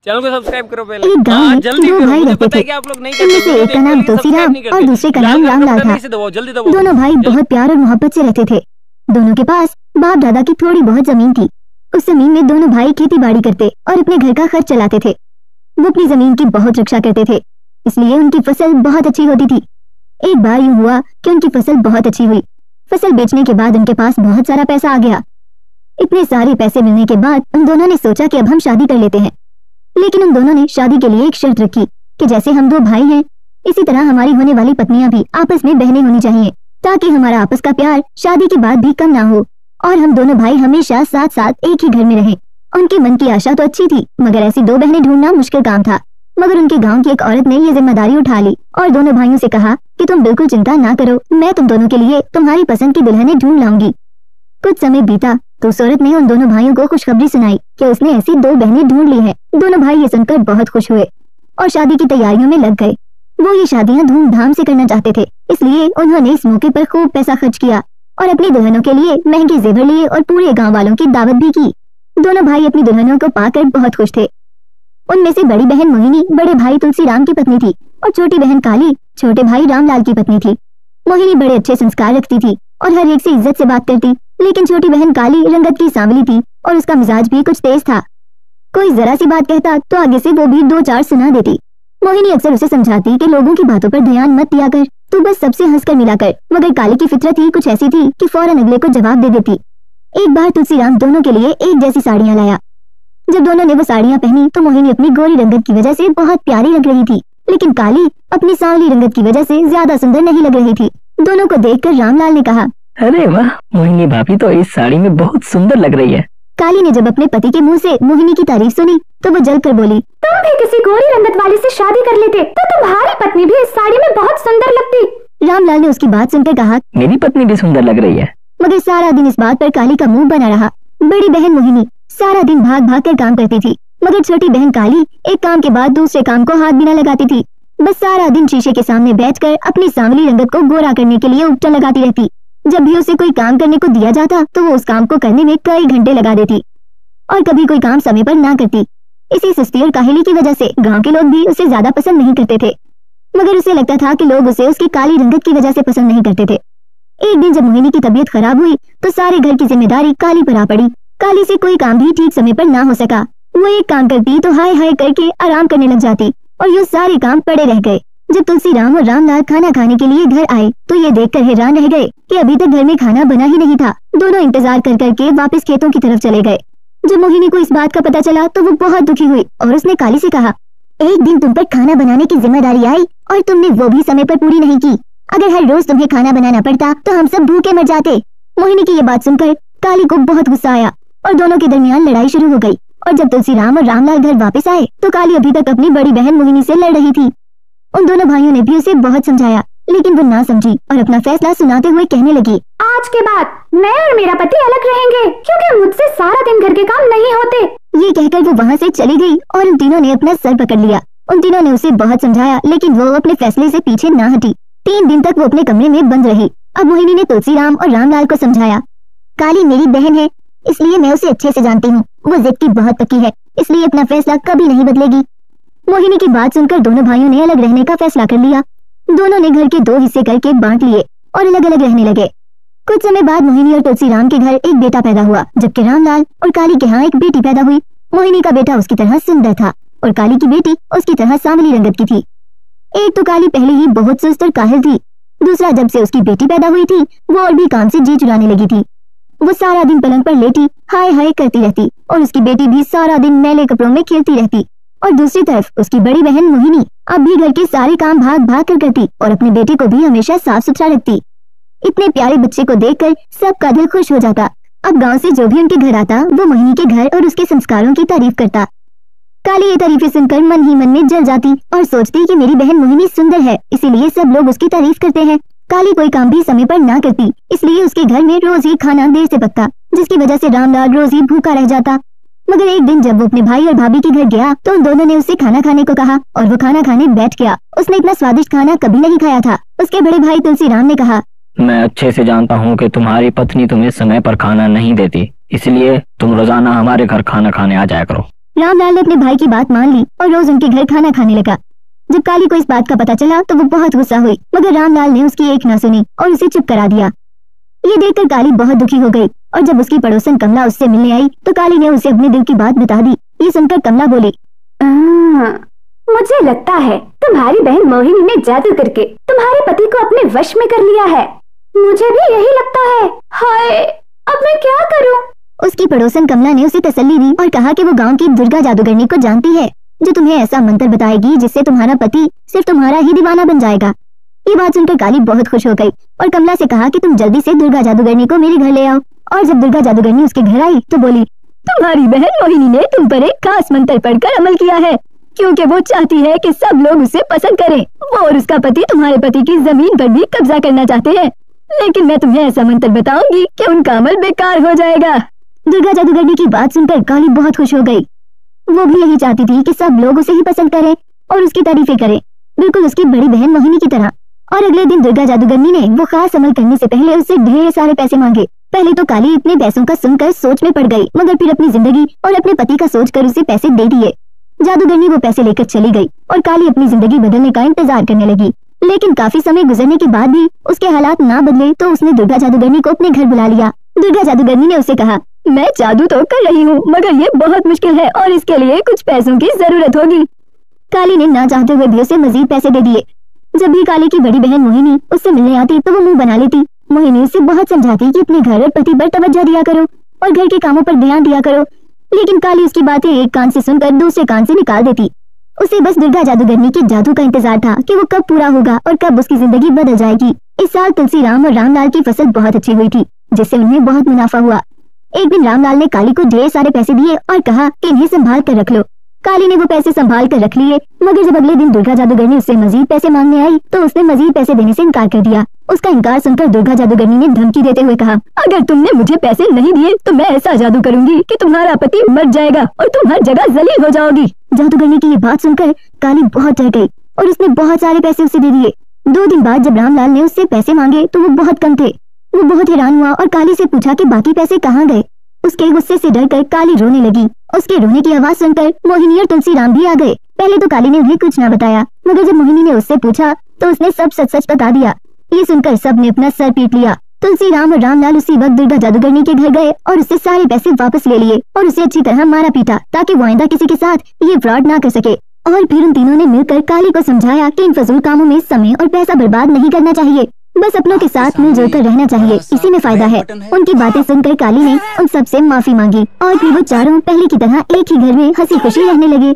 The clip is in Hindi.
चैनल को सब्सक्राइब करो पहले। एक गांव में जल्दी दो करो, भाई मुझे रहते पता है थे। कि आप लोग नहीं इनमें से एक का नाम तुलसीराम और दूसरे का नाम रामलाल था। जल्दी दबाओ। दोनों भाई बहुत प्यार और मोहब्बत से रहते थे। दोनों के पास बाप दादा की थोड़ी बहुत जमीन थी। उस जमीन में दोनों भाई खेती बाड़ी करते और अपने घर का खर्च चलाते थे। वो अपनी जमीन की बहुत रक्षा करते थे, इसलिए उनकी फसल बहुत अच्छी होती थी। एक बार यूं हुआ कि उनकी फसल बहुत अच्छी हुई। फसल बेचने के बाद उनके पास बहुत सारा पैसा आ गया। इतने सारे पैसे मिलने के बाद उन दोनों ने सोचा कि अब हम शादी कर लेते हैं। लेकिन उन दोनों ने शादी के लिए एक शर्त रखी कि जैसे हम दो भाई हैं, इसी तरह हमारी होने वाली पत्नियां भी आपस में बहनें होनी चाहिए, ताकि हमारा आपस का प्यार शादी के बाद भी कम ना हो और हम दोनों भाई हमेशा साथ साथ एक ही घर में रहें। उनके मन की आशा तो अच्छी थी, मगर ऐसी दो बहनें ढूंढना मुश्किल काम था। मगर उनके गांव की एक औरत ने ये जिम्मेदारी उठा ली और दोनों भाइयों से कहा कि तुम बिल्कुल चिंता ना करो, मैं तुम दोनों के लिए तुम्हारी पसंद की दुल्हनें ढूंढ लाऊंगी। कुछ समय बीता तो उस औरत ने उन दोनों भाइयों को खुशखबरी सुनाई कि उसने ऐसी दो बहनें ढूंढ ली हैं। दोनों भाई ये सुनकर बहुत खुश हुए और शादी की तैयारियों में लग गए। वो ये शादियां धूमधाम से करना चाहते थे, इसलिए उन्होंने इस मौके पर खूब पैसा खर्च किया और अपनी दुल्हनों के लिए महंगे जेवर लिए और पूरे गांव वालों की दावत भी की। दोनों भाई अपनी दुल्हनों को पाकर बहुत खुश थे। उनमें से बड़ी बहन मोहिनी बड़े भाई तुलसीराम की पत्नी थी और छोटी बहन काली छोटे भाई रामलाल की पत्नी थी। मोहिनी बड़े अच्छे संस्कार रखती थी और हर एक से इज्जत से बात करती, लेकिन छोटी बहन काली रंगत की सांवली थी और उसका मिजाज भी कुछ तेज था। कोई जरा सी बात कहता तो आगे से वो भी दो चार सुना देती। मोहिनी अक्सर उसे समझाती कि लोगों की बातों पर ध्यान मत दिया कर, तू बस सबसे हंसकर मिला कर, मगर काली की फितरत ही कुछ ऐसी थी कि फौरन अगले को जवाब दे देती। एक बार तुलसीराम दोनों के लिए एक जैसी साड़ियां लाया। जब दोनों ने वो साड़ियां पहनी तो मोहिनी अपनी गोरी रंगत की वजह से बहुत प्यारी लग रही थी, लेकिन काली अपनी सांवली रंगत की वजह से ज्यादा सुंदर नहीं लग रही थी। दोनों को देखकर रामलाल ने कहा, अरे वाह, मोहिनी भाभी तो इस साड़ी में बहुत सुंदर लग रही है। काली ने जब अपने पति के मुंह से मोहिनी की तारीफ सुनी तो वो जलकर बोली, तुम भी किसी गोरी रंगत वाले से शादी कर लेते तो तुम्हारी पत्नी भी इस साड़ी में बहुत सुंदर लगती। रामलाल ने उसकी बात सुनकर कहा, मेरी पत्नी भी सुंदर लग रही है। मगर सारा दिन इस बात पर काली का मुंह बना रहा। बड़ी बहन मोहिनी सारा दिन भाग भाग कर काम करती थी, मगर छोटी बहन काली एक काम के बाद दूसरे काम को हाथ भी न लगाती थी। बस सारा दिन शीशे के सामने बैठकर अपनी सांवली रंगत को गोरा करने के लिए उपटन लगाती रहती। जब भी उसे कोई काम करने को दिया जाता तो वो उस काम को करने में कई घंटे लगा देती और कभी कोई काम समय पर ना करती। इसी सुस्ती और काहली की वजह से गांव के लोग भी उसे ज्यादा पसंद नहीं करते थे, मगर उसे लगता था कि लोग उसे उसकी काली रंगत की वजह से पसंद नहीं करते थे। एक दिन जब मोहिनी की तबीयत खराब हुई तो सारे घर की जिम्मेदारी काली पर आ पड़ी। काली से कोई काम भी ठीक समय पर ना हो सका। वो एक काम करती तो हाय हाय करके आराम करने लग जाती और ये सारे काम पड़े रह गए। जब तुलसीराम और रामलाल खाना खाने के लिए घर आए तो ये देखकर हैरान रह गए कि अभी तक घर में खाना बना ही नहीं था। दोनों इंतजार कर करके वापस खेतों की तरफ चले गए। जब मोहिनी को इस बात का पता चला तो वो बहुत दुखी हुई और उसने काली से कहा, एक दिन तुम पर खाना बनाने की जिम्मेदारी आई और तुमने वो भी समय पर पूरी नहीं की। अगर हर रोज तुम्हें खाना बनाना पड़ता तो हम सब भूखे मर जाते। मोहिनी की ये बात सुनकर काली को बहुत गुस्सा आया और दोनों के दरमियान लड़ाई शुरू हो गई। और जब तुलसीराम और रामलाल घर वापस आए तो काली अभी तक अपनी बड़ी बहन मोहिनी से लड़ रही थी। उन दोनों भाइयों ने भी उसे बहुत समझाया, लेकिन वो ना समझी और अपना फैसला सुनाते हुए कहने लगी, आज के बाद मैं और मेरा पति अलग रहेंगे, क्योंकि मुझसे सारा दिन घर के काम नहीं होते। ये कहकर वो वहाँ से चली गई और उन तीनों ने अपना सर पकड़ लिया। उन तीनों ने उसे बहुत समझाया, लेकिन वो अपने फैसले से पीछे ना हटी। 3 दिन तक वो अपने कमरे में बंद रही। अब मोहिनी ने तुलसीराम और रामलाल को समझाया, काली मेरी बहन है, इसलिए मैं उसे अच्छे से जानती हूँ। वो जिद की बहुत पक्की है, इसलिए अपना फैसला कभी नहीं बदलेगी। मोहिनी की बात सुनकर दोनों भाइयों ने अलग रहने का फैसला कर लिया। दोनों ने घर के 2 हिस्से करके बांट लिए और अलग अलग रहने लगे। कुछ समय बाद मोहिनी और तुलसीराम के घर एक बेटा पैदा हुआ, जबकि रामलाल और काली के यहाँ एक बेटी पैदा हुई। मोहिनी का बेटा उसकी तरह सुंदर था और काली की बेटी उसकी तरह सांवली रंगत की थी। एक तो काली पहले ही बहुत सुस्त और काहिल थी, दूसरा जब से उसकी बेटी पैदा हुई थी वो और भी काम से जी चुराने लगी थी। वो सारा दिन पलंग पर लेटी हाय हाय करती रहती और उसकी बेटी भी सारा दिन मैले कपड़ों में खेलती रहती। और दूसरी तरफ उसकी बड़ी बहन मोहिनी अब भी घर के सारे काम भाग भाग कर करती और अपने बेटे को भी हमेशा साफ सुथरा रखती। इतने प्यारे बच्चे को देखकर सबका दिल खुश हो जाता। अब गांव से जो भी उनके घर आता वो मोहिनी के घर और उसके संस्कारों की तारीफ करता। काली ये तारीफें सुनकर मन ही मन में जल जाती और सोचती कि मेरी बहन मोहिनी सुंदर है, इसीलिए सब लोग उसकी तारीफ करते हैं। काली कोई काम भी समय पर ना करती, इसलिए उसके घर में रोज ही खाना देर से पकता, जिसकी वजह से रामलाल रोज ही भूखा रह जाता। मगर एक दिन जब वो अपने भाई और भाभी के घर गया तो उन दोनों ने उससे खाना खाने को कहा और वो खाना खाने बैठ गया। उसने इतना स्वादिष्ट खाना कभी नहीं खाया था। उसके बड़े भाई तुलसीराम ने कहा, मैं अच्छे से जानता हूँ कि तुम्हारी पत्नी तुम्हें समय पर खाना नहीं देती, इसलिए तुम रोजाना हमारे घर खाना खाने आ जाया करो। रामलाल ने अपने भाई की बात मान ली और रोज उनके घर खाना खाने लगा। जब काली को इस बात का पता चला तो वो बहुत गुस्सा हुई, मगर रामलाल ने उसकी एक ना सुनी और उसे चुप करा दिया। ये देखकर काली बहुत दुखी हो गई और जब उसकी पड़ोसन कमला उससे मिलने आई तो काली ने उसे अपने दिल की बात बता दी। ये सुनकर कमला बोली, मुझे लगता है तुम्हारी बहन मोहिनी ने जादू करके तुम्हारे पति को अपने वश में कर लिया है। मुझे भी यही लगता है। हाय, अब मैं क्या करूं? उसकी पड़ोसन कमला ने उसे तसल्ली दी और कहा कि वो गांव की दुर्गा जादूगरनी को जानती है जो तुम्हें ऐसा मंत्र बताएगी जिससे तुम्हारा पति सिर्फ तुम्हारा ही दीवाना बन जाएगा। ये बात सुनकर काली बहुत खुश हो गई और कमला से कहा कि तुम जल्दी से दुर्गा जादूगरनी को मेरे घर ले आओ। और जब दुर्गा जादूगरनी उसके घर आई तो बोली, तुम्हारी बहन मोहिनी ने तुम पर एक खास मंत्र पढ़कर अमल किया है, क्योंकि वो चाहती है कि सब लोग उसे पसंद करें। वो और उसका पति तुम्हारे पति की जमीन पर भी कब्जा करना चाहते हैं, लेकिन मैं तुम्हें ऐसा मंत्र बताऊंगी कि उनका अमल बेकार हो जाएगा। दुर्गा जादूगरनी की बात सुनकर काली बहुत खुश हो गई। वो भी यही चाहती थी कि सब लोग उसे ही पसंद करें और उसकी तारीफें करें, बिल्कुल उसकी बड़ी बहन मोहिनी की तरह। और अगले दिन दुर्गा जादूगरनी ने वो खास अमल करने से पहले उससे ढेर सारे पैसे मांगे। पहले तो काली इतने पैसों का सुनकर सोच में पड़ गई, मगर फिर अपनी जिंदगी और अपने पति का सोचकर उसे पैसे दे दिए। जादूगरनी वो पैसे लेकर चली गई और काली अपनी जिंदगी बदलने का इंतजार करने लगी। लेकिन काफी समय गुजरने के बाद भी उसके हालात ना बदले तो उसने दुर्गा जादूगरनी को अपने घर बुला लिया। दुर्गा जादूगरनी ने उसे कहा, मैं जादू तो कर रही हूँ, मगर ये बहुत मुश्किल है और इसके लिए कुछ पैसों की जरूरत होगी। काली ने ना चाहते हुए भी उसे मजीद पैसे दे दिए। जब भी काली की बड़ी बहन मोहिनी उससे मिलने आती तो वो मुंह बना लेती। मोहिनी उससे बहुत समझाती कि अपने घर और पति पर तवज्जो दिया करो और घर के कामों पर ध्यान दिया करो, लेकिन काली उसकी बातें एक कान से सुनकर दूसरे कान से निकाल देती। उसे बस दुर्गा जादूगरनी के जादू का इंतजार था कि वो कब पूरा होगा और कब उसकी जिंदगी बदल जाएगी। इस साल तुलसीराम और रामलाल की फसल बहुत अच्छी हुई थी, जिससे उन्हें बहुत मुनाफा हुआ। एक दिन रामलाल ने काली को ढेर सारे पैसे दिए और कहा कि इन्हें संभाल कर रख लो। काली ने वो पैसे संभाल कर रख लिए, मगर जब अगले दिन दुर्गा जादूगरनी उससे मजीद पैसे मांगने आई तो उसने मजीद पैसे देने से इनकार कर दिया। उसका इनकार सुनकर दुर्गा जादूगरनी ने धमकी देते हुए कहा, अगर तुमने मुझे पैसे नहीं दिए तो मैं ऐसा जादू करूंगी कि तुम्हारा पति मर जाएगा और तुम हर जगह जलील हो जाओगी। जादूगरनी की ये बात सुनकर काली बहुत डर गई और उसने बहुत सारे पैसे उसे दे दिए। 2 दिन बाद जब रामलाल ने उससे पैसे मांगे तो वो बहुत कम थे। वो बहुत हैरान हुआ और काली से पूछा कि बाकी पैसे कहाँ गए। उसके गुस्से से डरकर काली रोने लगी। उसके रोने की आवाज सुनकर मोहिनी और तुलसीराम भी आ गए। पहले तो काली ने उन्हें कुछ ना बताया, मगर जब मोहिनी ने उससे पूछा तो उसने सब सच सच बता दिया। ये सुनकर सब ने अपना सर पीट लिया। तुलसीराम और रामलाल उसी वक्त दुर्गा जादूगरनी के घर गए और उससे सारे पैसे वापस ले लिए और उसे अच्छी तरह मारा पीटा ताकि वो आइंदा किसी के साथ ये फ्रॉड ना कर सके। और फिर उन तीनों ने मिलकर काली को समझाया कि इन फजूल कामों में समय और पैसा बर्बाद नहीं करना चाहिए, बस अपनों के साथ मिलजुल कर रहना चाहिए, इसी में फायदा है। उनकी बातें सुनकर काली ने उन सबसे माफी मांगी और फिर वो चारों पहले की तरह एक ही घर में हंसी खुशी रहने लगे।